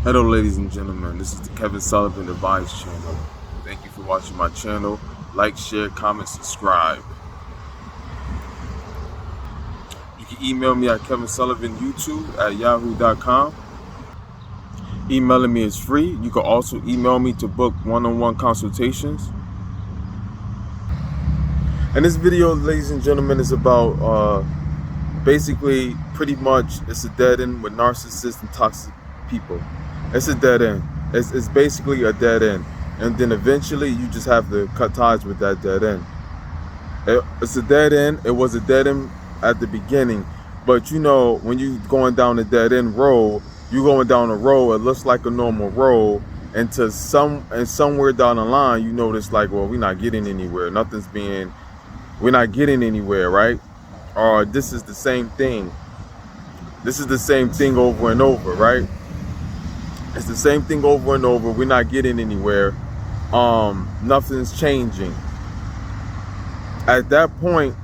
Hello ladies and gentlemen, this is the Kevin Sullivan Advice channel. Thank you for watching my channel. Like, share, comment, subscribe. You can email me at kevinsullivanyoutube@yahoo.com. Emailing me is free. You can also email me to book one-on-one consultations. And this video, ladies and gentlemen, is about basically pretty much it's a dead end with narcissists and toxic people. It's a dead end. It's basically a dead end. And then eventually you just have to cut ties with that dead end. It's a dead end. It was a dead end at the beginning. But you know, when you're going down a dead end road, you're going down a road, it looks like a normal road. And somewhere down the line, you notice like, well, we're not getting anywhere. We're not getting anywhere, right? Or this is the same thing. This is the same thing over and over, right? It's the same thing over and over. We're not getting anywhere. Nothing's changing. At that point,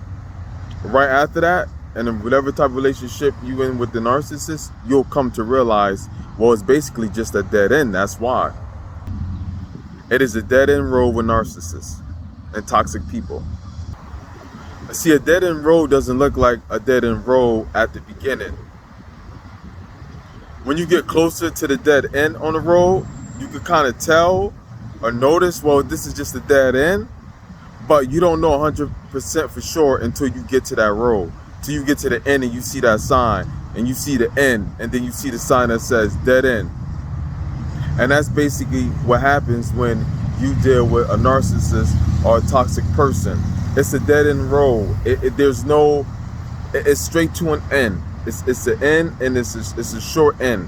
right after that, and in whatever type of relationship you in with the narcissist, you'll come to realize, well, it's basically just a dead end. That's why. It is a dead end road with narcissists and toxic people. See, a dead end road doesn't look like a dead end road at the beginning. When you get closer to the dead end on the road, you can kind of tell or notice, well, this is just a dead end, but you don't know 100% for sure until you get to that road. Till you get to the end and you see that sign and you see the end, and then you see the sign that says dead end. And that's basically what happens when you deal with a narcissist or a toxic person. It's a dead end road. It's straight to an end. It's an end, and it's a short end.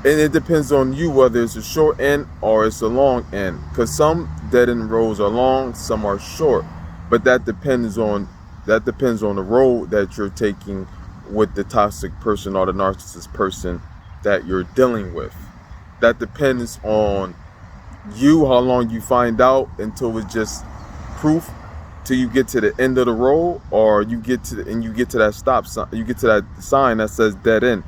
And it depends on you whether it's a short end or it's a long end. Because some dead end roads are long, some are short. But that depends on the road that you're taking with the toxic person or the narcissist person that you're dealing with. That depends on you, how long you find out until it's just proof, till you get to the end of the road, or you get to that stop sign, you get to that sign that says dead end.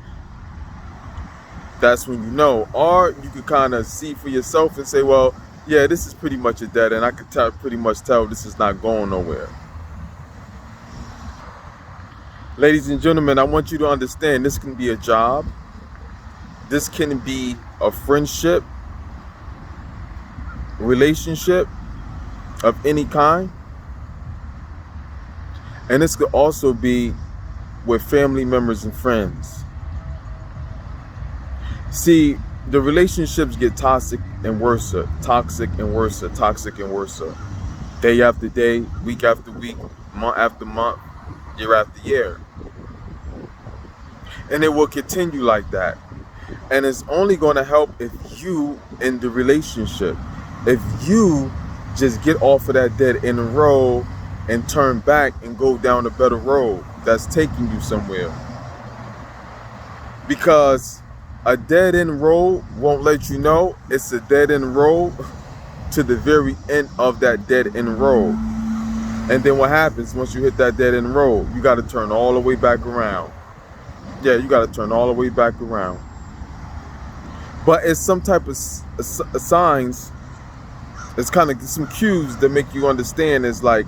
That's when you know. Or you could kind of see for yourself and say, well, yeah, this is pretty much a dead end. I could pretty much tell this is not going nowhere. Ladies and gentlemen, I want you to understand, this can be a job, this can be a friendship, relationship of any kind. And this could also be with family members and friends. See, the relationships get toxic and worse, toxic and worse, toxic and worse. Day after day, week after week, month after month, year after year. And it will continue like that. And it's only going to help if you in the relationship, if you just get off of that dead end road and turn back and go down a better road that's taking you somewhere. Because a dead end road won't let you know it's a dead end road to the very end of that dead end road. And then what happens once you hit that dead end road? You got to turn all the way back around. Yeah, you got to turn all the way back around. But it's some type of signs. It's kind of some cues that make you understand. It's like,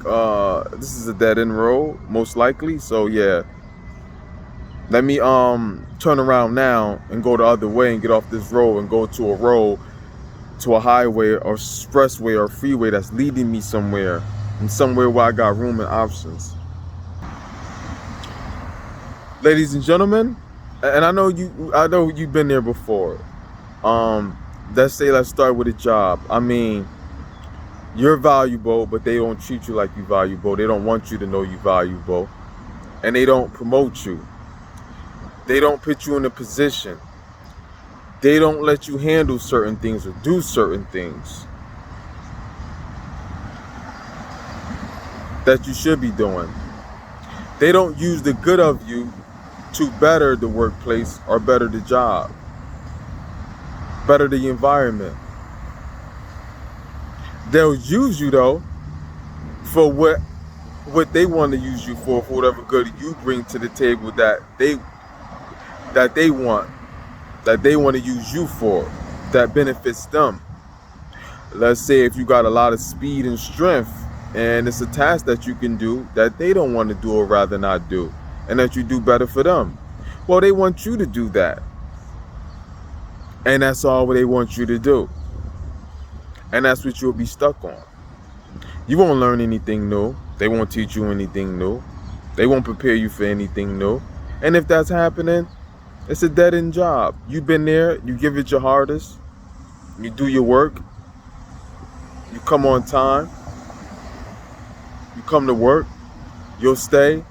this is a dead end road, most likely. So yeah, let me turn around now and go the other way and get off this road and go to a road, to a highway or expressway or freeway that's leading me somewhere, and somewhere where I got room and options. Ladies and gentlemen, and I know you've been there before. Let's start with a job. I mean, you're valuable, but they don't treat you like you're valuable. They don't want you to know you're valuable. And they don't promote you. They don't put you in a position. They don't let you handle certain things or do certain things that you should be doing. They don't use the good of you to better the workplace or better the job, better the environment. They'll use you though for what they want to use you for whatever good you bring to the table that they want. that they want to use you for, that benefits them. Let's say if you got a lot of speed and strength and it's a task that you can do that they don't want to do or rather not do, and that you do better for them. Well, they want you to do that. And that's all they want you to do. And that's what you'll be stuck on. You won't learn anything new. They won't teach you anything new. They won't prepare you for anything new. And if that's happening, it's a dead-end job. You've been there. You give it your hardest. You do your work. You come on time. You come to work. You'll stay.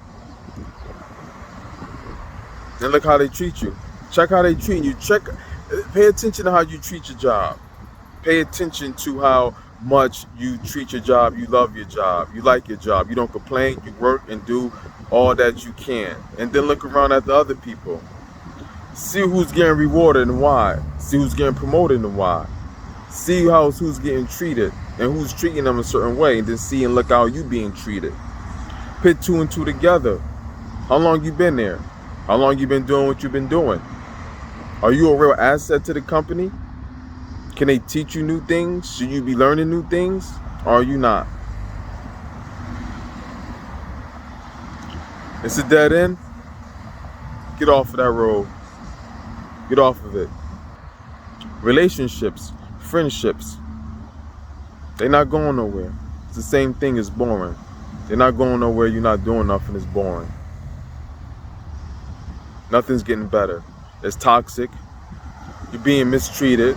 And look how they treat you. Check how they treat you. Pay attention to how you treat your job. Pay attention to how much you treat your job. You love your job. You like your job. You don't complain. You work and do all that you can. And then look around at the other people. See who's getting rewarded and why. See who's getting promoted and why. See who's getting treated and who's treating them a certain way. And then see and look how you being treated. Put two and two together. How long you been there? How long you been doing what you've been doing? Are you a real asset to the company? Can they teach you new things? Should you be learning new things? Or are you not? It's a dead end. Get off of that road. Get off of it. Relationships, friendships, they're not going nowhere. It's the same thing as boring. They're not going nowhere. You're not doing nothing. It's boring. Nothing's getting better. It's toxic. You're being mistreated.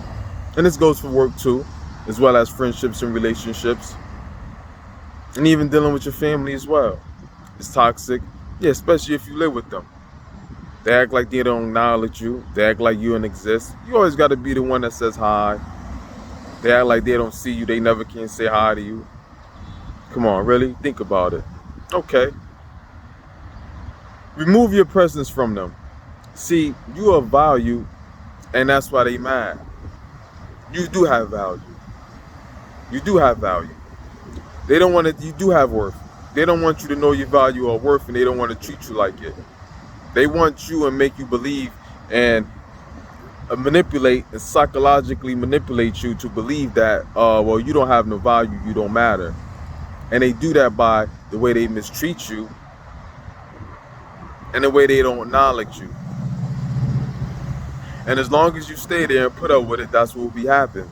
And this goes for work too, as well as friendships and relationships. And even dealing with your family as well. It's toxic. Yeah, especially if you live with them. They act like they don't acknowledge you. They act like you don't exist. You always got to be the one that says hi. They act like they don't see you. They never can say hi to you. Come on, really? Think about it. Okay. Remove your presence from them. See, you are value, and that's why they mad. You do have value. You do have value. They don't want to, you do have worth. They don't want you to know your value or worth, and they don't want to treat you like it. They want you and make you believe and manipulate and psychologically manipulate you to believe that, well, you don't have no value, you don't matter. And they do that by the way they mistreat you and the way they don't acknowledge you. And as long as you stay there and put up with it, that's what will be happening.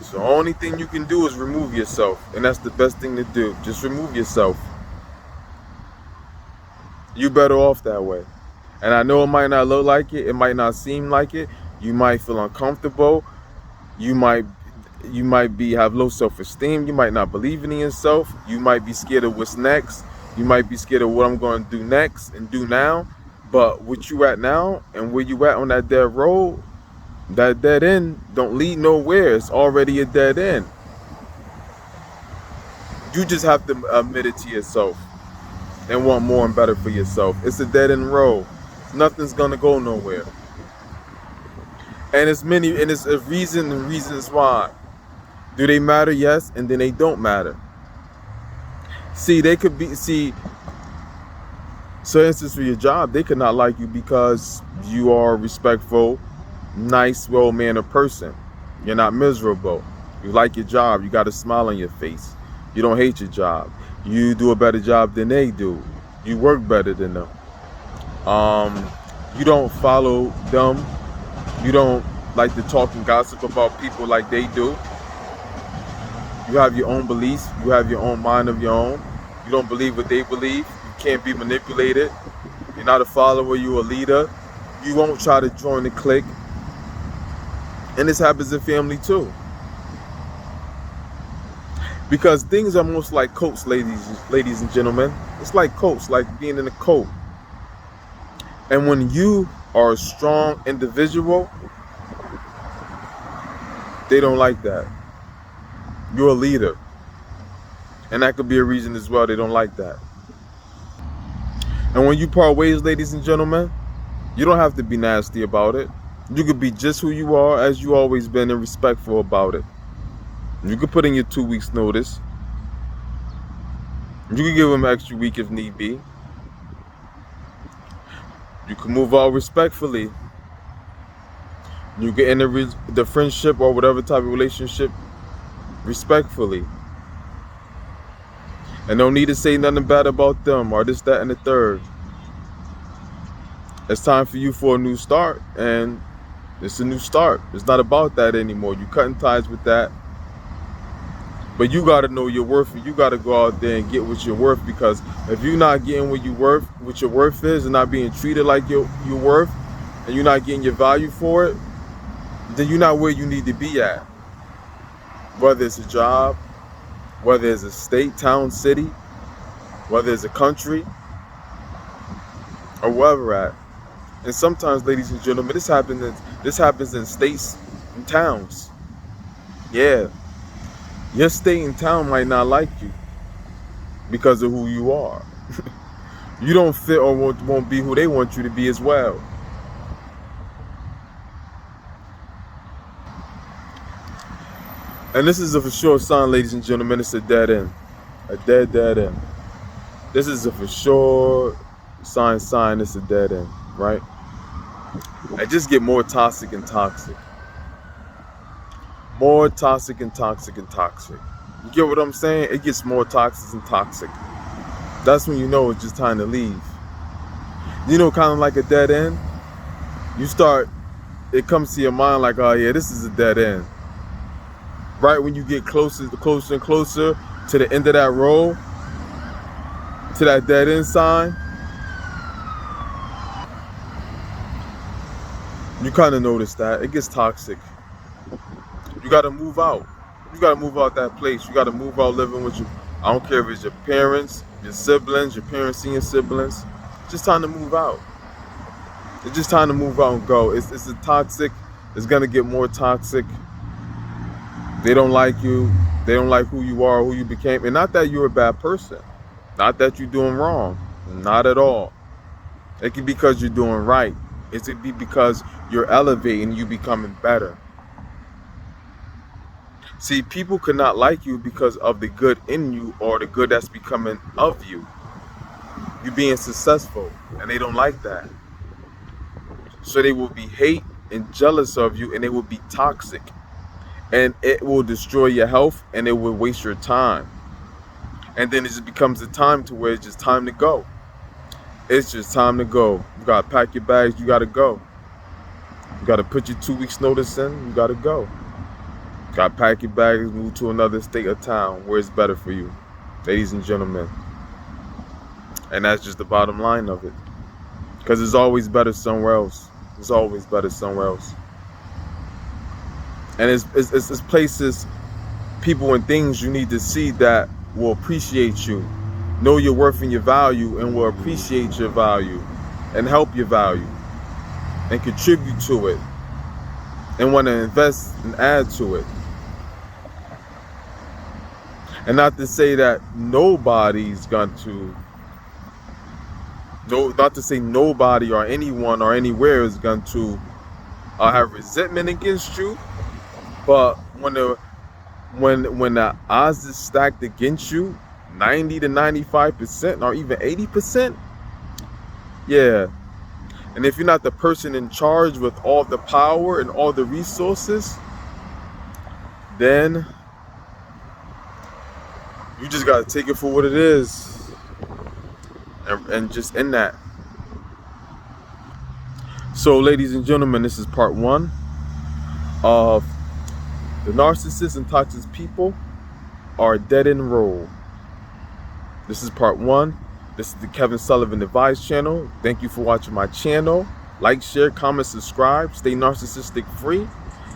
So the only thing you can do is remove yourself. And that's the best thing to do. Just remove yourself. You're better off that way. And I know it might not look like it. It might not seem like it. You might feel uncomfortable. You might have low self-esteem. You might not believe in yourself. You might be scared of what's next. You might be scared of what I'm going to do next and do now. But what you at now and where you at on that dead road, that dead end don't lead nowhere. It's already a dead end. You just have to admit it to yourself and want more and better for yourself. It's a dead end road. Nothing's gonna go nowhere. And it's a reason and reasons why. Do they matter? Yes, and then they don't matter. So instance for your job, they could not like you because you are a respectful, nice, well-mannered person. You're not miserable. You like your job. You got a smile on your face. You don't hate your job. You do a better job than they do. You work better than them. You don't follow them. You don't like to talk and gossip about people like they do. You have your own beliefs. You have your own mind of your own. You don't believe what they believe. You can't be manipulated. You're not a follower. You're a leader. You won't try to join the clique. And this happens in family too. Because things are most like coats, ladies and gentlemen. It's like coats, like being in a coat. And when you are a strong individual, they don't like that. You're a leader. And that could be a reason as well they don't like that. And when you part ways, ladies and gentlemen, you don't have to be nasty about it. You could be just who you are, as you always been, and respectful about it. You could put in your 2 weeks notice. You could give them an extra week if need be. You can move out respectfully. You get in the friendship or whatever type of relationship respectfully. And don't need to say nothing bad about them or this, that, and the third. It's time for you for a new start, and it's a new start. It's not about that anymore. You cutting ties with that. But you got to know your worth, and you got to go out there and get what you're worth, because if you're not getting what your worth is, and not being treated like your worth, and you're not getting your value for it, then you're not where you need to be at. Whether it's a job, whether it's a state, town, city, whether it's a country, or wherever at. And sometimes, ladies and gentlemen, this happens in states and towns. Yeah. Your state and town might not like you because of who you are. You don't fit or won't be who they want you to be as well. And this is a for sure sign, ladies and gentlemen, it's a dead end. A dead end. This is a for sure sign it's a dead end, right? I just get more toxic and toxic. More toxic and toxic and toxic. You get what I'm saying? It gets more toxic and toxic. That's when you know it's just time to leave. You know, kind of like a dead end. It comes to your mind like, oh yeah, this is a dead end. Right when you get closer and closer to the end of that road, to that dead end sign, you kind of notice that it gets toxic. You got to move out. You got to move out that place. You got to move out living with you. I don't care if it's your parents, your siblings, your parents and your siblings. It's just time to move out. It's just time to move out and go. It's a toxic. It's going to get more toxic. They don't like you. They don't like who you are, who you became. And not that you're a bad person. Not that you're doing wrong. Not at all. It could be because you're doing right. It could be because you're elevating, you becoming better. See, people could not like you because of the good in you or the good that's becoming of you. You being successful, and they don't like that. So they will be hate and jealous of you, and they will be toxic. And it will destroy your health, and it will waste your time. And then it just becomes a time to where it's just time to go. It's just time to go. You gotta pack your bags, you gotta go. You gotta put your 2 weeks notice in, you gotta go. Got to pack your bags, move to another state or town where it's better for you, ladies and gentlemen. And that's just the bottom line of it. Because it's always better somewhere else. It's always better somewhere else. And it's places, people and things you need to see that will appreciate you, know your worth and your value, and will appreciate your value and help your value and contribute to it and want to invest and add to it. And not to say that nobody's going to, not to say nobody or anyone or anywhere is going to have resentment against you, but when the odds is stacked against you, 90 to 95% or even 80%, yeah. And if you're not the person in charge with all the power and all the resources, then you just got to take it for what it is and just end that. So, ladies and gentlemen, this is part 1 of the narcissists and toxic people are a dead-end road. This is part 1. This is the Kevin Sullivan Advice channel. Thank you for watching my channel. Like, share, comment, subscribe. Stay narcissistic free.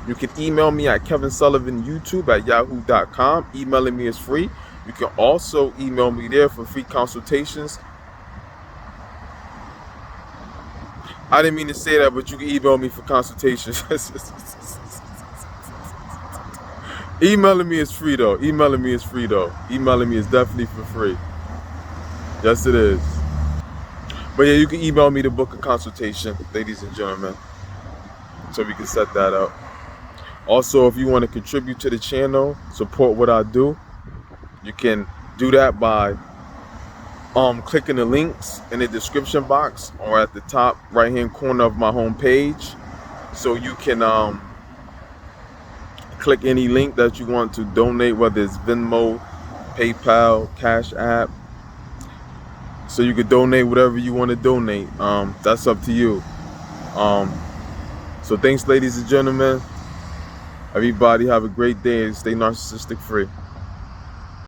You can email me at kevinsullivanyoutube@yahoo.com. Emailing me is free. You can also email me there for free consultations. I didn't mean to say that, but you can email me for consultations. Emailing me is free though. Emailing me is definitely for free. Yes, it is. But yeah, you can email me to book a consultation, ladies and gentlemen, so we can set that up. Also, if you want to contribute to the channel, support what I do, you can do that by clicking the links in the description box or at the top right hand corner of my home page. so you can click any link that you want to donate, whether it's Venmo, PayPal, Cash App. So you could donate whatever you want to donate. That's up to you. So thanks, ladies and gentlemen. Everybody have a great day and stay narcissistic free.